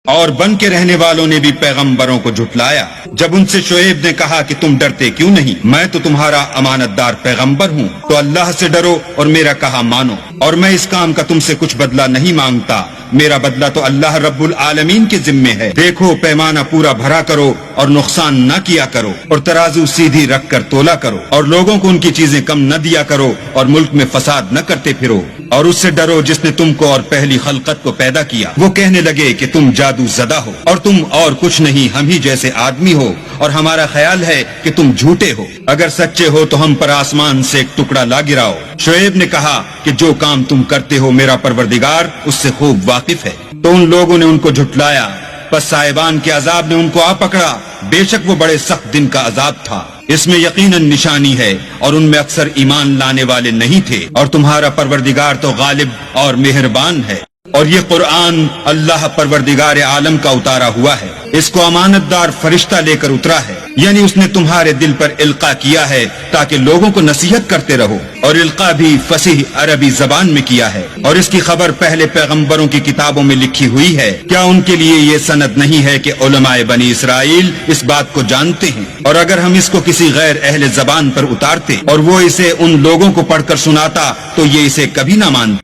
اور بن کے رہنے والوں نے بھی پیغمبروں کو جھٹلایا جب ان سے شعیب نے کہا کہ تم ڈرتے کیوں نہیں، میں تو تمہارا امانت دار پیغمبر ہوں، تو اللہ سے ڈرو اور میرا کہا مانو، اور میں اس کام کا تم سے کچھ بدلہ نہیں مانگتا، میرا بدلہ تو اللہ رب العالمین کے ذمے ہے۔ دیکھو پیمانہ پورا بھرا کرو اور نقصان نہ کیا کرو، اور ترازو سیدھی رکھ کر تولا کرو، اور لوگوں کو ان کی چیزیں کم نہ دیا کرو، اور ملک میں فساد نہ کرتے پھرو، اور اس سے ڈرو جس نے تم کو اور پہلی خلقت کو پیدا کیا۔ وہ کہنے لگے کہ تم جادو زدہ ہو اور تم اور کچھ نہیں، ہم ہی جیسے آدمی ہو، اور ہمارا خیال ہے کہ تم جھوٹے ہو، اگر سچے ہو تو ہم پر آسمان سے ایک ٹکڑا لا گراؤ۔ شعیب نے کہا کہ جو کام تم کرتے ہو میرا پروردگار اس سے خوب واقف ہے۔ تو ان لوگوں نے ان کو جھٹلایا، پس صاحبان کے عذاب نے ان کو آ پکڑا، بے شک وہ بڑے سخت دن کا عذاب تھا۔ اس میں یقیناً نشانی ہے اور ان میں اکثر ایمان لانے والے نہیں تھے، اور تمہارا پروردگار تو غالب اور مہربان ہے۔ اور یہ قرآن اللہ پروردگار عالم کا اتارا ہوا ہے، اس کو امانت دار فرشتہ لے کر اترا ہے، یعنی اس نے تمہارے دل پر القاء کیا ہے تاکہ لوگوں کو نصیحت کرتے رہو، اور القاء بھی فصیح عربی زبان میں کیا ہے، اور اس کی خبر پہلے پیغمبروں کی کتابوں میں لکھی ہوئی ہے۔ کیا ان کے لیے یہ سند نہیں ہے کہ علماء بنی اسرائیل اس بات کو جانتے ہیں؟ اور اگر ہم اس کو کسی غیر اہل زبان پر اتارتے اور وہ اسے ان لوگوں کو پڑھ کر سناتا تو یہ اسے کبھی نہ مانتے۔